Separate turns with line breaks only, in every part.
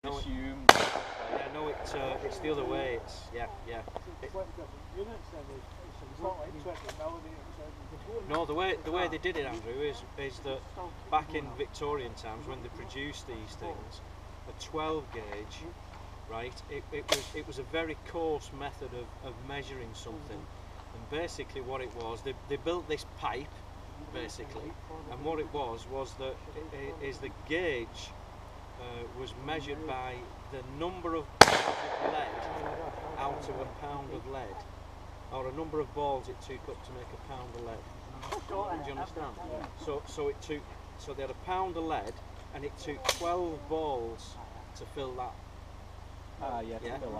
assume.
Yeah, no, it's the other way. It's yeah. No, the way they did it, Andrew, is that back in Victorian times when they produced these things, a 12 gauge, right? It was a very coarse method of measuring something, and basically what it was, they built this pipe, basically, and what it was that the gauge was measured by the number of balls of lead out of a pound of lead, or a number of balls it took up to make a pound of lead. Do you understand? So they had a pound of lead, and it took 12 balls to fill that.
Yeah.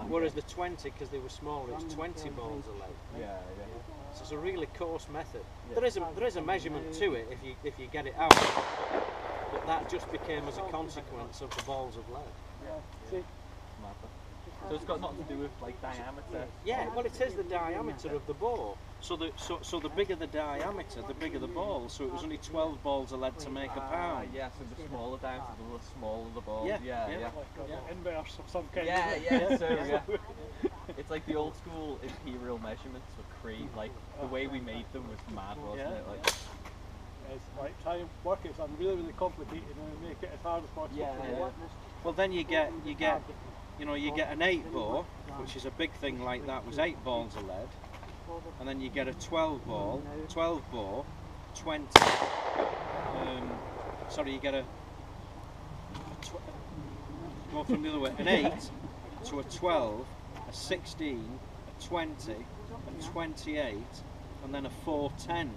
Whereas the 20, because they were smaller, it's 20 balls of lead.
Yeah.
So it's a really coarse method.
Yeah.
There is a measurement to it if you get it out, but that just became as a consequence of the balls of lead.
So it's got nothing to do with like diameter.
Yeah, well, it is the diameter of the ball. So the bigger the diameter, the bigger the ball. So it was only 12 balls of lead to make a pound.
Yeah, so the smaller diameter, the smaller the ball.
Yeah.
Inverse of some kind.
Yeah. It's like the old school imperial measurements with Cree. Like the way we made them was mad, wasn't it? Like,
it's like try and work it something really complicated and make it as hard as possible.
Yeah.
Well, then you get an 8 bore, which is a big thing like that, was 8 balls of lead, and then you get a 12 bore, 20. You get go from the other way, an 8 to a 12, a 16, a 20, a 28, and then a 410.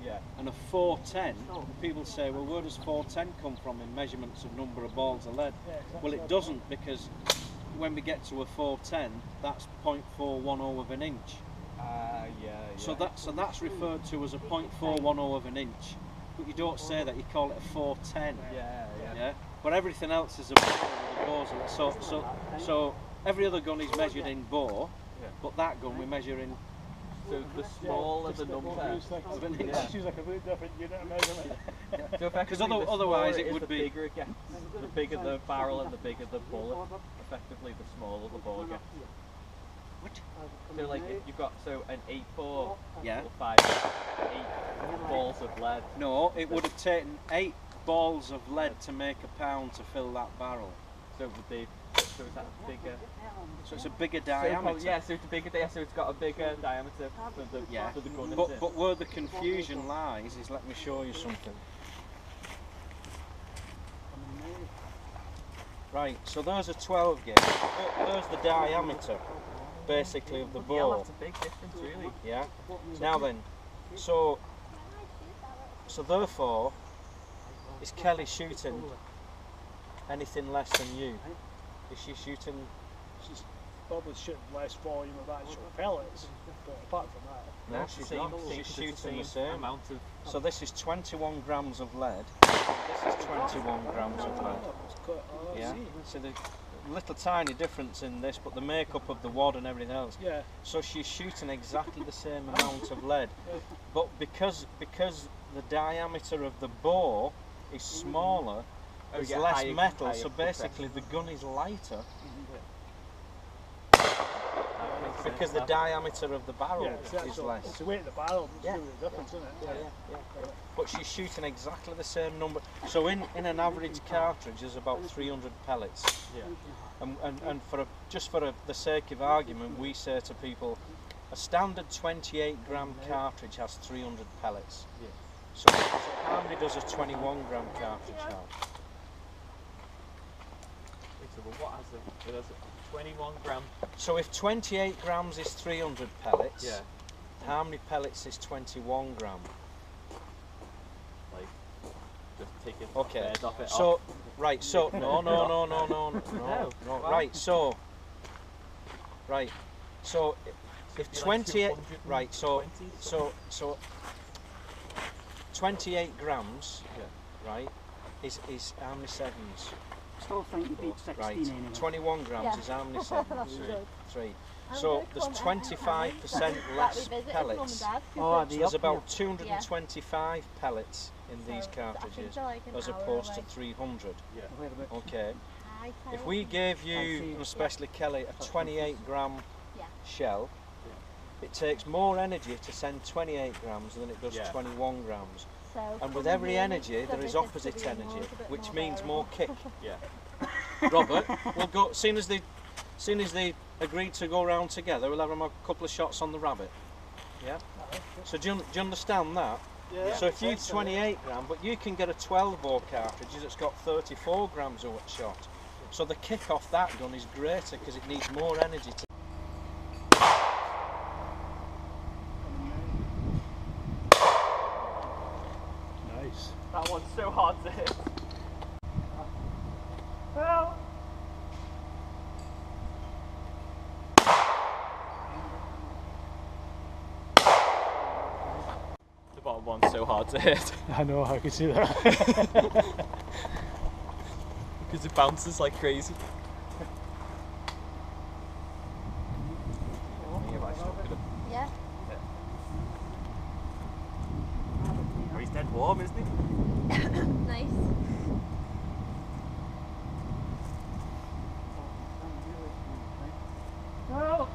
Yeah.
And a 410, people say, well, where does 410 come from in measurements of number of balls of lead? Well, it doesn't, because when we get to a 410, that's 0.410 of an inch. So that's referred to as a 0.410 of an inch. But you don't say that, you call it a 410. Yeah. But everything else is a bore. So every other gun is measured in bore, but that gun we measure in.
So the smaller the number of an inch.
It's like a very different unit of measurement.
So
because otherwise it would be.
The bigger it gets, the bigger the barrel and the bigger the bullet. Effectively, the smaller the ball gets.
What?
So like if you've got an 8 bore,
Yeah.
or 8 balls of lead.
No, it would have taken 8 balls of lead to make a pound to fill that barrel.
So would they? So is that bigger?
So it's a bigger diameter.
So it's a bigger diameter. So it's got a bigger diameter for the gun.
But where the confusion lies is, let me show you something. Right, so there's a 12 gauge. There's the diameter, basically, of the ball.
Yeah, that's a big difference, really.
Yeah. Now then, so therefore, is Kelly shooting anything less than you? Is she shooting?
She's probably shooting less volume of actual pellets, but apart from that.
No, she's not. She's shooting the same
amount of.
So this is 21 grams of lead. This is 21 grams of lead. Yeah. So the little tiny difference in this, but the makeup of the wad and everything else.
Yeah.
So she's shooting exactly the same amount of lead, but because the diameter of the bore is smaller, there's less metal. So basically, the gun is lighter. Because the diameter of the barrel is less.
It's the weight of the barrel that's really the difference, isn't it?
Yeah. But she's shooting exactly the same number. So in an average cartridge, there's about 300 pellets.
Yeah.
And just for the sake of argument, we say to people, a standard 28 gram cartridge has 300 pellets.
Yeah.
So how many does a 21 gram cartridge have?
So what has it? It has 21 gram.
So if 28 grams is 300 pellets, how many pellets is 21 gram?
Like, just taking
off it.
No.
So if 28, right, so 28 grams, right, is how many sevens?
Still think you beat 16
Right,
anyway.
21 grams is how many sevens? 3. So there's 25% less pellets. So there's about 225 pellets in these cartridges as opposed to 300.
Yeah.
Okay. If we gave you, and especially Kelly, a 28-gram shell, it takes more energy to send 28 grams than it does 21 grams. And with every energy, there is opposite energy, which means more kick.
Yeah.
Robert, we'll go. Soon as they agreed to go round together, we'll have them a couple of shots on the rabbit. Yeah. So do you understand that?
Yeah.
So if you've 28 gram, but you can get a 12-bore cartridge that's got 34 grams of shot. So the kick off that gun is greater because it needs more energy to.
Nice.
That one's so hard to hit.
Well.
The bottom one's so hard to hit.
I know, I can see that.
Because it bounces like crazy.
Yeah.
Oh, he's dead warm, isn't he?
Nice.
No.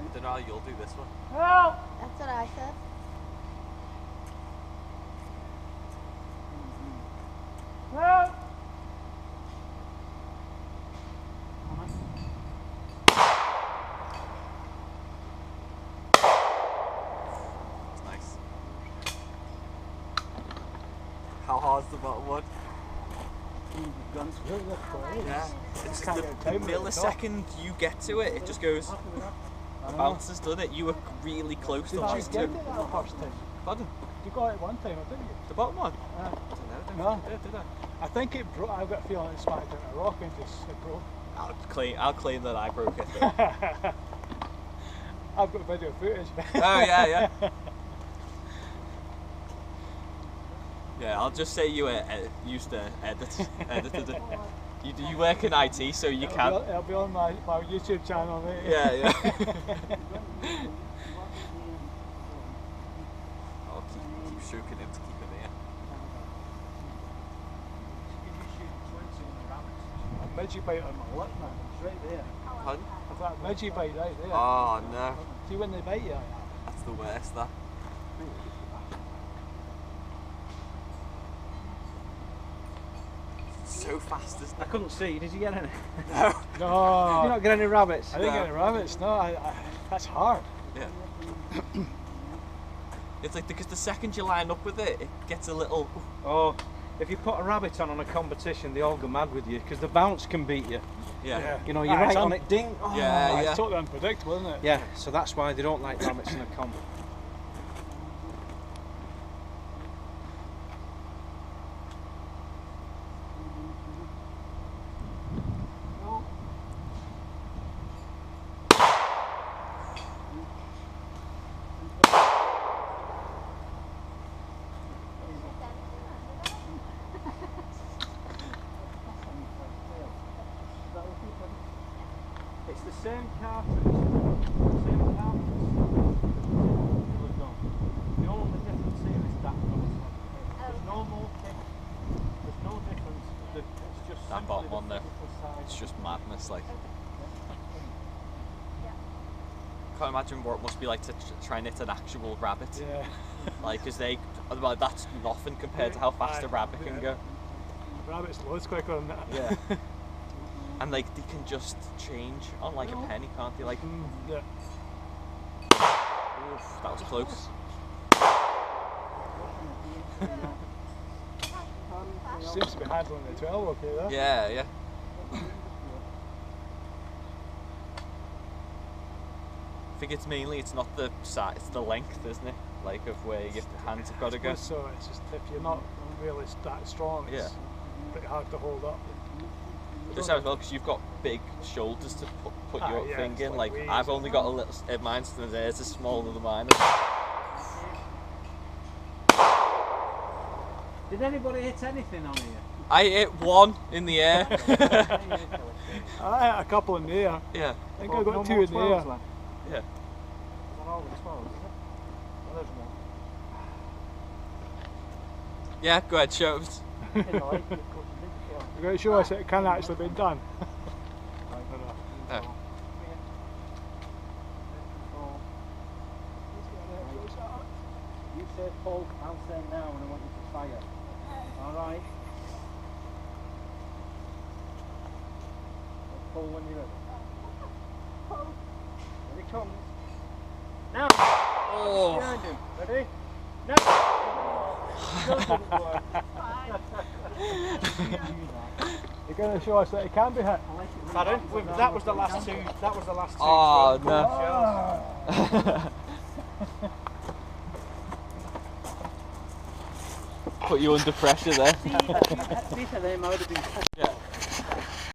I don't know how you'll do this one.
Help!
That's what I said.
Help!
It's nice. How hard's the bottom one?
Guns.
Yeah. It's
Can't
the
get a time with it,
millisecond you get to it, it just goes. The bouncer's done it. You were really close to
Did you
last
get
two.
it that first time?
Pardon?
You got it one time, didn't you?
The bottom one?
Uh,
I don't know.
No.
Did I?
I think it broke. I've got a feeling it smacked into a rock and it broke.
I'll claim that I broke it.
I've got video footage.
Oh yeah. Yeah, I'll just say you used to edited it. You work in IT, so you can.
It'll be on my YouTube channel, mate.
Yeah. I'll keep stroking him to keep him here.
A midgie bite on my lip, man. It's right there.
Pardon?
I've got a midgie bite right there.
Oh no,
See when they bite you?
that's the worst. That. So fast, isn't
I
it?
couldn't see. Did you get any?
No.
Did you
No.
not get any rabbits?
I didn't get any rabbits. No, that's hard.
Yeah. It's like because the second you line up with it, it gets a little.
Oh, if you put a rabbit on a competition, they all go mad with you because the bounce can beat you.
Yeah.
You know, you're right on it, ding. Oh.
Yeah.
It's totally unpredictable, isn't it?
Yeah, so that's why they don't like rabbits in a comp. It's the same cartridge. Same cartridge. The only difference here is that noise. There's no more kick. There's no difference. It's just
That
simply
bottom
the
one there.
physical size.
It's just madness. Like. Can't imagine what it must be like to try and hit an actual rabbit.
Yeah.
Like, cause well, that's nothing compared to how fast a rabbit can go.
Rabbits loads quicker than that.
Yeah. And like they can just change on like a penny, can't they? Like,
Yeah.
oof, that was close.
Seems to be handling the 12 okay there.
Yeah, yeah. I think it's mainly, it's not the size, it's the length, isn't it? Like of where your hands have got to go.
So it's just if you're not really that strong, it's pretty hard to hold up.
This as well because you've got big shoulders to put your
yeah,
thing
it's
in.
like
Like
waves
I've only got a little. Mine's theirs is smaller than mine.
Did anybody hit anything on here?
I hit one in the air.
I hit a couple in the air.
Yeah.
I think I got 2 in the air.
Yeah. Yeah, go ahead, show us.
You're going to show us that it can actually be done.
No.
You say pull, I'll say now, and I want you to fire. Alright? Pull when you're ready. Here it comes. Now!
Oh.
Behind him. Ready? Now! Still didn't work.
You're going to show us that it can be hit.
Pardon? That was the last two. That was the last two.
Oh no. Put you under pressure there.
See, they might have been.
Yeah.